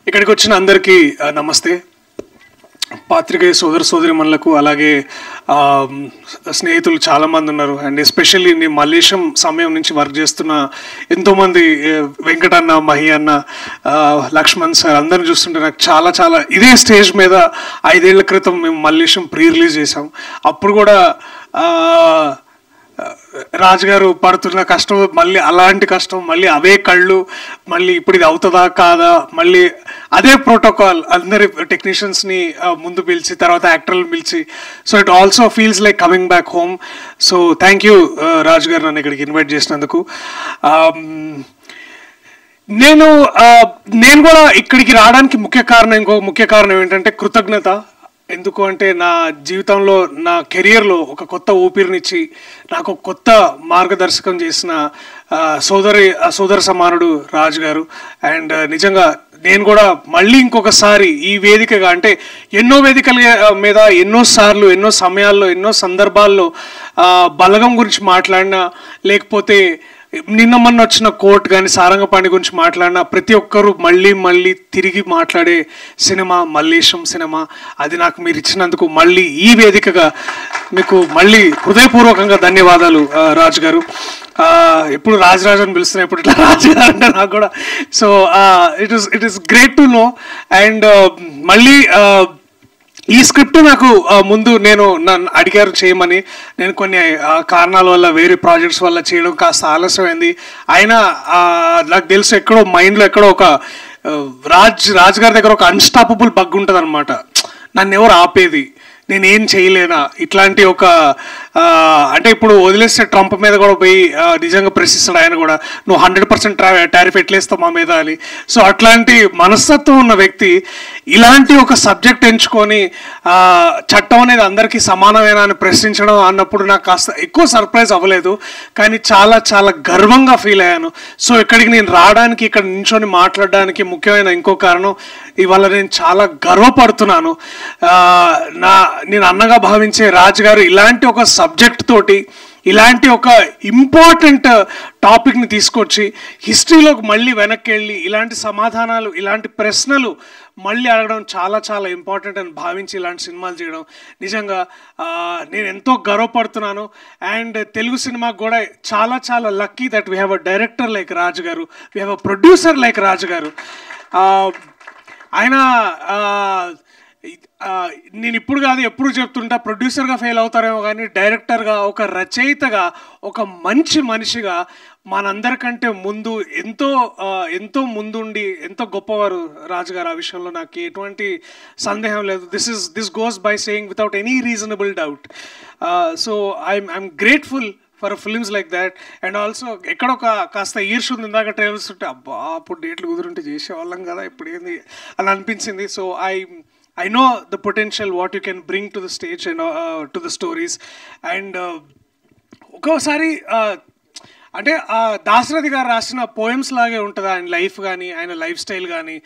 ఇక్కడికి వచ్చిన అందరికీ నమస్తే. పాత్రికేయ సోదరిమణులకు అలాగే స్నేహితులు చాలామంది ఉన్నారు. అండ్ ఎస్పెషల్లీ నేను మల్లేశం సమయం నుంచి వర్క్ చేస్తున్న ఎంతోమంది వెంకటన్న, మహి అన్న, లక్ష్మణ్ సార్ అందరిని చూస్తుంటే నాకు చాలా చాలా ఇదే స్టేజ్ మీద 5 ఏళ్ల క్రితం మేము మల్లేశం ప్రీ రిలీజ్ చేసాం. అప్పుడు కూడా రాజు గారు పడుతున్న కష్టం, మళ్ళీ అలాంటి కష్టం, మళ్ళీ అవే కళ్ళు, మళ్ళీ ఇప్పుడు ఇది అవుతుందా కాదా, మళ్ళీ అదే ప్రోటోకాల్, అందరి టెక్నీషియన్స్ని ముందు పిలిచి తర్వాత యాక్టర్లు పిలిచి. So it also feels like coming back home. So thank you Raju garu నన్ను ఇక్కడికి ఇన్వైట్ చేసినందుకు. నేను కూడా ఇక్కడికి రావడానికి ఇంకో ముఖ్య కారణం ఏంటంటే కృతజ్ఞత. ఎందుకు అంటే నా జీవితంలో, నా కెరియర్లో ఒక కొత్త ఊపిరినిచ్చి నాకు కొత్త మార్గదర్శకం చేసిన సోదర సమానుడు రాజు గారు. అండ్ నిజంగా నేను కూడా మళ్ళీ ఇంకొకసారి ఈ వేదికగా, అంటే ఎన్నో వేదికల మీద ఎన్నోసార్లు, ఎన్నో సమయాల్లో, ఎన్నో సందర్భాల్లో బలగం గురించి మాట్లాడినా, లేకపోతే నిన్న మొన్న వచ్చిన కోర్టు కానీ సారంగపాణి గురించి మాట్లాడిన ప్రతి ఒక్కరూ మళ్ళీ తిరిగి మాట్లాడే సినిమా మల్లేశం సినిమా. అది నాకు మీరు ఇచ్చినందుకు మళ్ళీ ఈ వేదికగా మీకు మళ్ళీ హృదయపూర్వకంగా ధన్యవాదాలు రాజు గారు. ఎప్పుడు రాజరాజు అని పిలుస్తున్నా, ఇప్పుడు ఇట్లా రాజు గారు అంటే నాకు కూడా. So it is great to know. And మళ్ళీ ఈ స్క్రిప్ట్ నాకు ముందు నన్ను అడిగారు చేయమని. నేను కొన్ని కారణాల వల్ల, వేరే ప్రాజెక్ట్స్ వల్ల చేయడం కాస్త ఆలస్యమైంది. అయినా నాకు తెలుసు ఎక్కడో మైండ్లో ఎక్కడో ఒక రాజు గారి దగ్గర ఒక అన్స్టాపబుల్ బగ్ ఉంటుంది అనమాట. నన్ను ఎవరు ఆపేది, నేనేం చేయలేనా, ఇట్లాంటి ఒక అంటే ఇప్పుడు వదిలేస్తే ట్రంప్ మీద కూడా పోయి నిజంగా ప్రశ్నిస్తాడు ఆయన కూడా, నువ్వు 100% టారిఫ్ ఎట్లేస్తావు మా మీద అని. సో అట్లాంటి మనస్తత్వం ఉన్న వ్యక్తి ఇలాంటి ఒక సబ్జెక్ట్ ఎంచుకొని చట్టం అనేది అందరికీ సమానమేనా అని ప్రశ్నించడం అన్నప్పుడు నాకు కాస్త ఎక్కువ సర్ప్రైజ్ అవ్వలేదు, కానీ చాలా చాలా గర్వంగా ఫీల్ అయ్యాను. సో ఇక్కడికి నేను రావడానికి, ఇక్కడ నించొని మాట్లాడడానికి ముఖ్యమైన ఇంకో కారణం, ఇవాళ నేను చాలా గర్వపడుతున్నాను. నేను అన్నగా భావించే రాజు గారు ఇలాంటి ఒక సబ్జెక్ట్ తోటి, ఇలాంటి ఒక ఇంపార్టెంట్ టాపిక్ని తీసుకొచ్చి హిస్టరీలోకి మళ్ళీ వెనక్కి వెళ్ళి ఇలాంటి సమాధానాలు, ఇలాంటి ప్రశ్నలు మళ్ళీ అడగడం చాలా చాలా ఇంపార్టెంట్ అని భావించి ఇలాంటి సినిమాలు చేయడం నిజంగా నేను ఎంతో గర్వపడుతున్నాను. అండ్ తెలుగు సినిమాకు కూడా చాలా చాలా lucky that we have a director like Raju garu, we have a producer like Raju garu. ఆయన నేను ఇప్పుడు కాదు ఎప్పుడు చెప్తుంటా, ప్రొడ్యూసర్గా ఫెయిల్ అవుతారేమో కానీ డైరెక్టర్గా, ఒక రచయితగా, ఒక మంచి మనిషిగా మనందరికంటే ముందు ఎంతో ముందుండి ఎంతో గొప్పవారు రాజుగారు. ఆ విషయంలో నాకు ఎటువంటి సందేహం లేదు. This goes by saying without any reasonable doubt. So I'm grateful for films like that. And also ఎక్కడొక కాస్త ఈర్ష ఉంది. ఇందాక ట్రైలర్స్ ఉంటే అబ్బా అప్పుడు డేట్లు కుదురుంటే చేసేవాళ్ళం కదా, ఇప్పుడు ఏంది అని అనిపించింది. So I know the potential what you can bring to the stage and to the stories. And ఒక్కోసారి అంటే దాశరథి గారు రాసిన పోయమ్స్ లాగే ఉంటుంది ఆయన లైఫ్ కానీ, ఆయన లైఫ్ స్టైల్ కానీ,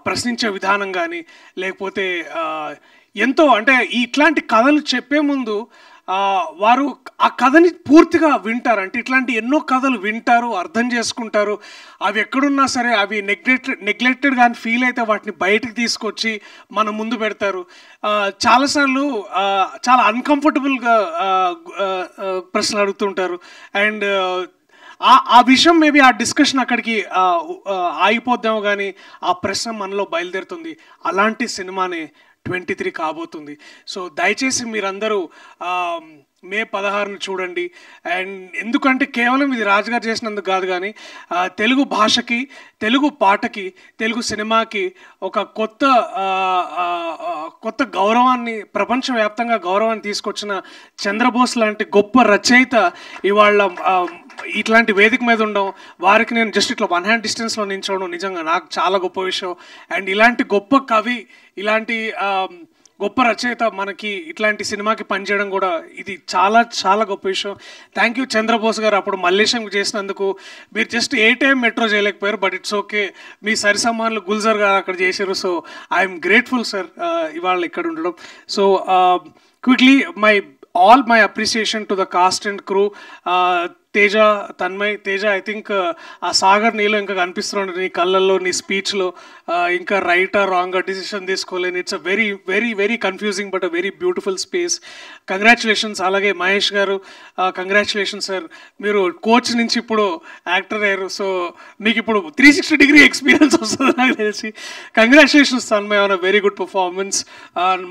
ప్రశ్నించే విధానం కానీ, లేకపోతే ఎంతో అంటే ఇట్లాంటి కథలు చెప్పే ముందు వారు ఆ కథని పూర్తిగా వింటారు. అంటే ఇట్లాంటి ఎన్నో కథలు వింటారు, అర్థం చేసుకుంటారు. అవి ఎక్కడున్నా సరే అవి నెగ్లెక్టెడ్ కానీ ఫీల్ అయితే వాటిని బయటకు తీసుకొచ్చి మన ముందు పెడతారు. చాలాసార్లు చాలా అన్కంఫర్టబుల్గా ప్రశ్నలు అడుగుతుంటారు. అండ్ ఆ విషయం మేబీ ఆ డిస్కషన్ అక్కడికి ఆగిపోద్దాము, కానీ ఆ ప్రశ్న మనలో బయలుదేరుతుంది. అలాంటి సినిమానే 23 కాబోతుంది. సో దయచేసి మీరందరూ మే 16ను చూడండి. అండ్ ఎందుకంటే కేవలం ఇది రాజుగారు చేసినందుకు కాదు, కానీ తెలుగు భాషకి, తెలుగు పాటకి, తెలుగు సినిమాకి ఒక కొత్త గౌరవాన్ని, ప్రపంచవ్యాప్తంగా గౌరవాన్ని తీసుకొచ్చిన చంద్రబోస్ లాంటి గొప్ప రచయిత ఇవాళ ఇట్లాంటి వేదిక మీద ఉండడం, వారికి నేను జస్ట్ ఇట్లా 1 hand డిస్టెన్స్లో నించోవడం నిజంగా నాకు చాలా గొప్ప విషయం. అండ్ ఇలాంటి గొప్ప కవి, ఇలాంటి గొప్ప రచయిత మనకి ఇట్లాంటి సినిమాకి పనిచేయడం కూడా ఇది చాలా చాలా గొప్ప విషయం. థ్యాంక్ యూ చంద్రబోస్ గారు. అప్పుడు మల్లేశం చేసినందుకు మీరు జస్ట్ 8 AM మెట్రో చేయలేకపోయారు, బట్ ఇట్స్ ఓకే. మీ సరి సమానులు గుల్జర్ గారు అక్కడ చేశారు. సో ఐఎమ్ గ్రేట్ఫుల్ సార్ ఇవాళ ఇక్కడ ఉండడం. So quickly all my appreciation to the cast and crew. Teja, Tanmay, Teja I think ఆ సాగర్ నీలో ఇంకా కనిపిస్తున్నాడు నీ కళ్ళల్లో, నీ స్పీచ్లో. ఇంకా రైటా రాంగ్గా డిసిషన్ తీసుకోలేని, it's a very very very confusing but a very beautiful space. Congratulations. అలాగే మహేష్ గారు, కంగ్రాచులేషన్స్ సార్, మీరు కోచ్ నుంచి ఇప్పుడు యాక్టర్ అయ్యారు. సో మీకు ఇప్పుడు 360 degree ఎక్స్పీరియన్స్ వస్తుంది నాకు తెలిసి. Congratulations Tanmay on a very good performance.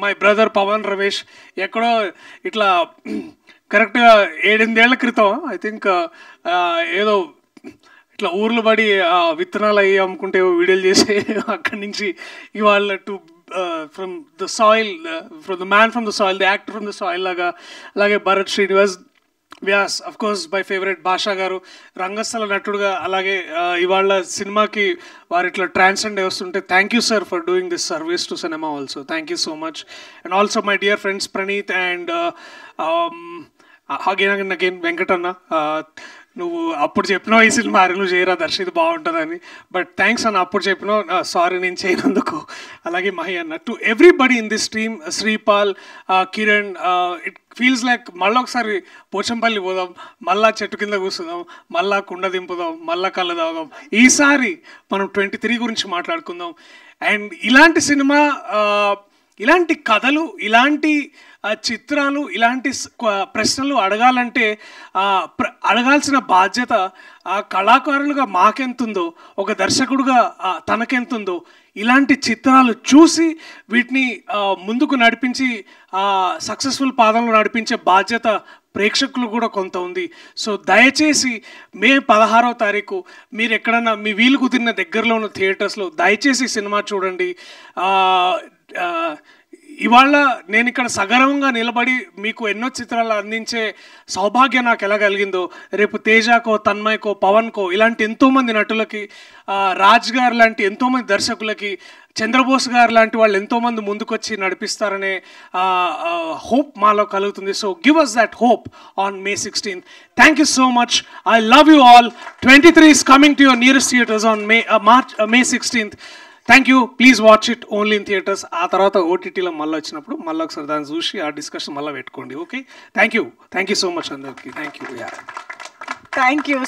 My brother Pavan Ramesh ఎక్కడో ఇట్లా కరెక్ట్గా 8-8 ఏళ్ల క్రితం ఐ థింక్ ఏదో ఇట్లా ఊర్లు పడి విత్తనాలు అయ్యి అమ్ముకుంటే వీడియోలు చేసే అక్కడి నుంచి ఇవాళ to from the soil, from the man from the soil, the actor from the soil లాగా. అలాగే Bharath Srinivas, Vyas, of course my favourite Basha garu రంగస్థల నటుడుగా. అలాగే ఇవాళ సినిమాకి వారు ఇట్లా ట్రాన్సెండ్ వస్తుంటే thank you sir for doing this service to cinema also. Thank you so much. And also my dear friends Praneeth and again Venkatanna, నువ్వు అప్పుడు చెప్పినావు ఈ సినిమా నువ్వు చేయరా దర్శి ఇది బాగుంటుందని, బట్ థ్యాంక్స్ అన్న అప్పుడు చెప్పినావు, సారీ నేను చేయనందుకు. అలాగే మహి అన్న, to everybody in this team, Sripal, Kiran, it feels like మళ్ళీ ఒకసారి పోచంపల్లి పోదాం, మళ్ళా చెట్టు కింద కూర్చుందాం, మళ్ళా కుండ దింపుదాం, మళ్ళా కళ్ళ తాగుదాం. ఈసారి మనం 23 గురించి మాట్లాడుకుందాం. అండ్ ఇలాంటి సినిమా, ఇలాంటి కథలు, ఇలాంటి చిత్రాలు, ఇలాంటి ప్రశ్నలు అడగాలంటే అడగాల్సిన బాధ్యత కళాకారులుగా మాకెంతుందో, ఒక దర్శకుడుగా తనకెంతుందో, ఇలాంటి చిత్రాలు చూసి వీటిని ముందుకు నడిపించి సక్సెస్ఫుల్ పాదంలో నడిపించే బాధ్యత ప్రేక్షకులు కూడా కొంత ఉంది. సో దయచేసి మే 16వ తారీఖు మీరు ఎక్కడన్నా మీ వీలు కుదిరిన దగ్గరలో ఉన్న థియేటర్స్లో దయచేసి సినిమా చూడండి. ఇవాళ నేను ఇక్కడ సగర్వంగా నిలబడి మీకు ఎన్నో చిత్రాలు అందించే సౌభాగ్యం నాకు ఎలా కలిగిందో, రేపు తేజకో, తన్మయ్కో, పవన్కో, ఇలాంటి ఎంతోమంది నటులకి, రాజ్ గారు లాంటి ఎంతోమంది దర్శకులకి, చంద్రబోస్ గారు లాంటి వాళ్ళు ఎంతోమంది ముందుకొచ్చి నడిపిస్తారనే హోప్ మాలో కలుగుతుంది. So give us that hope on May 16th. Thank you so much. I love you all. 23 is coming to your nearest theaters on May 16th. Thank you. Please watch it only in theatres. ఆ తర్వాత ఓటీటీలో మళ్ళీ వచ్చినప్పుడు మళ్ళీ ఒకసారి దాన్ని చూసి ఆ డిస్కషన్ మళ్ళీ పెట్టుకోండి. Okay, thank you so much అందరికి. Thank you.